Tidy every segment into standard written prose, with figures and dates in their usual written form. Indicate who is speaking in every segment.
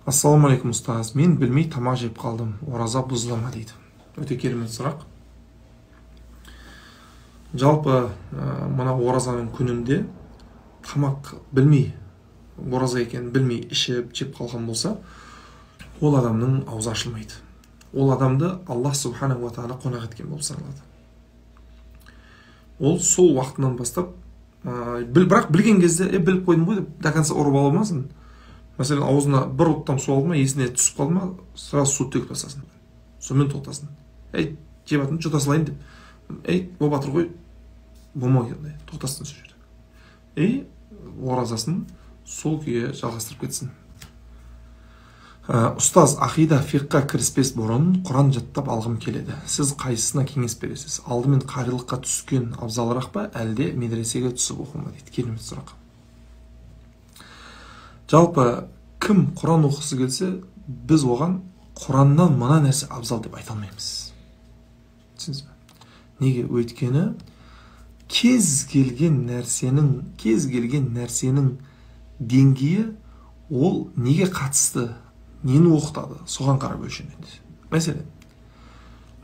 Speaker 1: Ассалаумағалейкум ұстаз. Мен білмей тамақ жеп қалдым. Ораза бұзыла ма дейді. Өте керемет сұрақ. Жалпы мына оразаның күнінде тамақ білмей, ораза екенін білмей ішіп жеп қалған болса, ол адамның аузы ашылмайды. Ол адамды Аллах субханаху ва тағала қонақ еткен болып саналады. Ол сол уақытынан бастап, бірақ білген кезде біліп қойдым ғой деп до конца ұрып ала алмасын. Мәселен, аузына бір оттам су алды ма, есіне түсіп қалды ма, сразу су төгіп тастасын. Сонымен тоқтасын. Жеп атын жұта салайын деп. Болып жатыр ғой, болмау ондай. Тоқтасын сол жерде. Оразасын сол күйі жалғастырып кетсін. Ұстаз, ақида фиққа кіріспес бұрын Құран жаттап алғым келеді. Сіз қайсысына кеңес бересіз? Алдымен қарилыққа түскен абзалырақ па, әлде медресеге түсіп оқу ма дейді. Керемет сұрақ. Жалпы кім Құран оқысы келсе, біз оған Құраннан мына нәрсе абзал деп айта алмаймыз. Түсінсіз бе? Неге? Өйткені кез келген нәрсенің деңгейі ол неге қатысты, нені оқытады, соған қарап өлшенеді. Мәселен,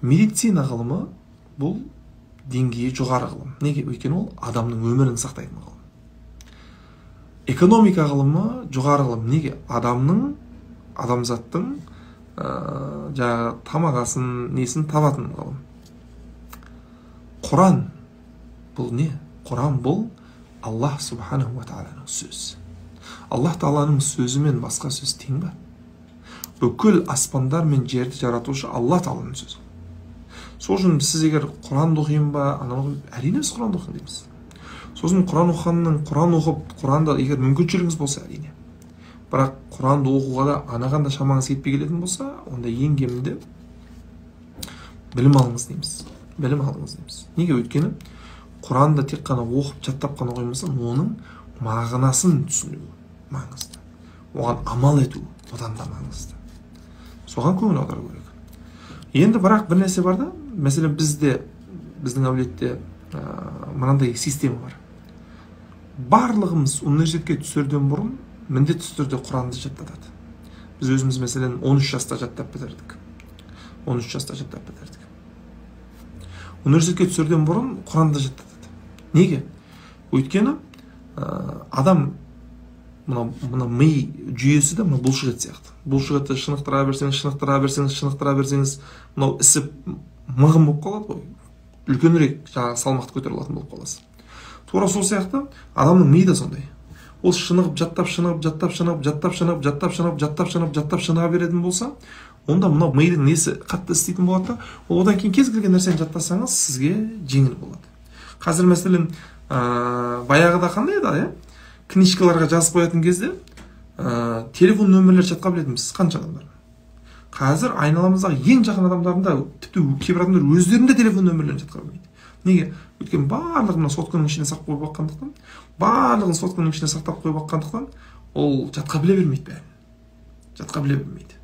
Speaker 1: медицина ғылымы бұл деңгейі жоғары ғылым. Неге? Өйткені ол адамның өмірін сақтайтын ғылым. Экономика ғылымы жоғары ғылым. Неге? Адамзаттың тамағасын, несін табатын ғылым. Құран бұл не? Құран бұл Аллах субханаху ва тағаланың сөзі. Аллах тағаланың сөзімен басқа сөз тең ба? Бүкіл аспандар мен жерді жаратушы Аллах тағаланың сөзі. Сол үшін сіз егер Құранды оқиын ба, әрине біз Құранды оқиын дейміз. Сосын Құран оқып, Құранды егер мүмкіншілігіңіз болса, әрине. Бірақ Құранды оқуға да анағанда шамаңыз кетпей келетін болса, онда ең кемінде білім алыңыз дейміз. Неге? Өйткені Құранды тек қана оқып, жаттап қана қоймаса, оның мағынасын түсіну маңызды. Оған амал ету одан да маңызды. Соған көңіл аудару керек. Енді бірақ бір нәрсе бар да, мәселен біздің әулетте мынандай система бар. Барлығымыз университетке түсерден бұрын міндетті түрде Құранды жаттатады. Біз өзіміз мәселен 13 жаста жаттап бітірдік. Университетке түсерден бұрын Құранды жаттатады. Неге? Өйткені адам мына ми жүйесі де бұлшық ет сияқты. Бұлшық етті шынықтыра берсеңіз, мынау ісіп мығым болып қалады ғой. Үлкенірек салмақты көтере алатын болып қаласыз. Тура сол сияқты адамның миы да сондай. Ол шынығып, жаттап шыныға беретін болса, онда мынау мидың несі қатты істейтін болады да, одан кейін кез келген нәрсені жаттасаңыз, сізге жеңіл болады. Қазір мәселен, баяғыда қандай еді, книжкаларға жазып қоятын кезде телефон нөмірлер жатқа білетінбіз, қанша адамдар. Қазір айналамыздағы ең жақын адамдарында тіпті кейбір адамдар өздерінде телефон нөмірлерін жатқа білмейді. Неге? Өйткені барлығын сотканың ішіне сақтап қойып баққандықтан, ол жатқа біле бермейді.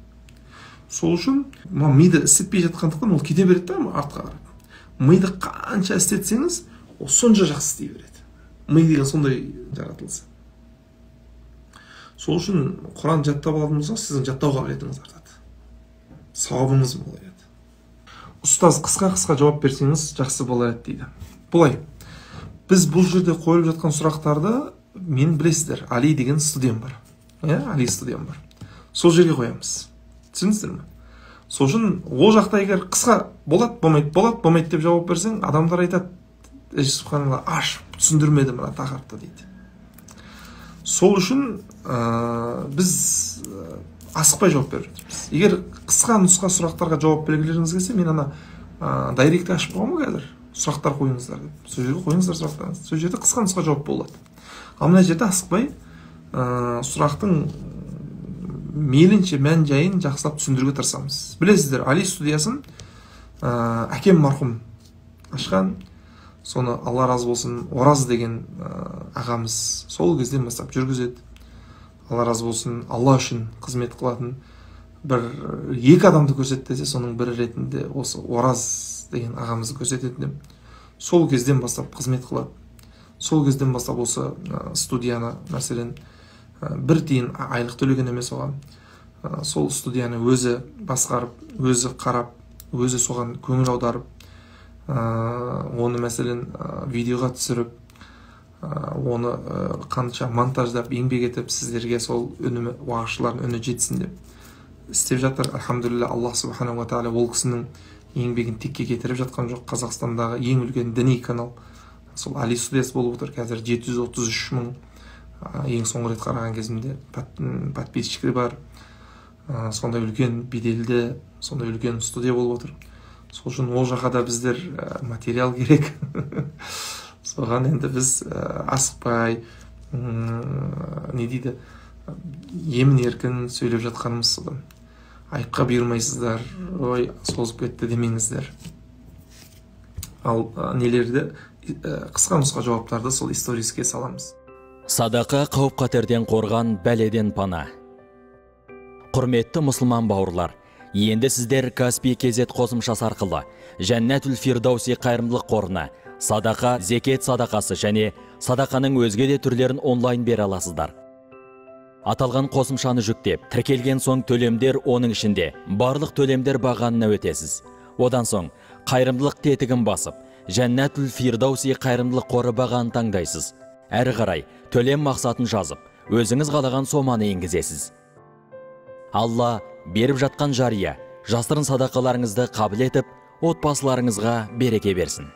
Speaker 1: Сол үшін миды істетпей жатқандықтан ол кете береді да артқа қарап. Миды қанша істетсеңіз, ол сонша жақсы істей береді. Ми деген сондай жаратылысы. Сол үшін Құран жаттап алатын болса, сіздің жаттау қабілетіңіз артады. Сауабыңыз молаяды. Ұстаз, қысқа жауап берсеңіз жақсы болар еді дейді. Бұлай, біз бұл жерде қойылып жатқан сұрақтарды мен білесіздер, Али деген студент бар. Али студент бар. Сол жерге қоямыз. Түсінсіздер ме? Сол үшін ол жақта егер қысқа болмайды деп жауап берсең, адамдар айтады, субханалла, түсіндірмеді мына тақырыпты дейді. Сол үшін біз асықпай жауап беріп жатырмыз. Егер қысқа нұсқа сұрақтарға жауап бергілеріңіз келсе, мен дайректті ашып қоймын қазір. Сұрақтар қойыңыздар деп. Сол жерге қойыңыздар сұрақтарыңызды. Сол жерде қысқа нұсқа жауап болады. Ал мына жерде асықпай сұрақтың мейлінше мән жайын жақсылап түсіндіруге тырысамыз. Білесіздер, Али студиясын әкем марқұм ашқан, соны Алла разы болсын, Ораз деген ағамыз сол кезден бастап жүргізеді. Алла разы болсын, Алла үшін қызмет қылатын екі адамды көрсетті десе, соның бірі ретінде осы Ораз деген ағамызды көрсететін. Сол кезден бастап қызмет қылады. Сол кезден бастап осы студияны мәселен бір тиын айлық төлеген емес оған. сол студияны өзі басқарып, өзі қарап, өзі соған көңіл аударып, оны мәселен видеоға түсіріп, оны қанша монтаждап, еңбек етіп, сіздерге сол үні, уағызшылардың үні жетсін деп істеп жатыр. Алхамдулилля, Аллах субханаху ва тағала ол кісінің еңбегін текке кетіріп жатқан жоқ. Қазақстандағы ең үлкен діни канал сол Али студиясы болып отыр. Қазір 733 мың, ең соңғы рет қараған кезімде, подписчиктері бар. Сондай үлкен беделді, сондай үлкен студия болып отыр. Сол үшін ол жаққа да біздер материал керек. Соған енді біз асықпай, не дейді, емін еркін сөйлеп жатқанымыз содан. Айыпқа бұйырмайсыздар, ой, созып кетті демеңіздер. Ал нелерді, қысқа нұсқа жауаптарды сол сториске саламыз.
Speaker 2: Садақа қауіп қатерден қорған бәледен пана. Құрметті мұсылман бауырлар, енді сіздер Каспий кезет қосымшасы арқылы Жәннәтул Фирдауси қайырымдылық қорына садақа, зекет садақасы және садақаның өзге де түрлерін онлайн бере аласыздар. Аталған қосымшаны жүктеп, тіркелген соң төлемдер оның ішінде барлық төлемдер бағанына өтесіз. Одан соң қайырымдылық тетігін басып, Жәннәтул Фирдауси қайырымдылық қоры бағанын таңдайсыз. Әрі қарай төлем мақсатын жазып, өзіңіз қалаған соманы енгізесіз. Алла беріп жатқан жария, жасырын садақаларыңызды қабыл етіп, отбасыларыңызға береке берсін.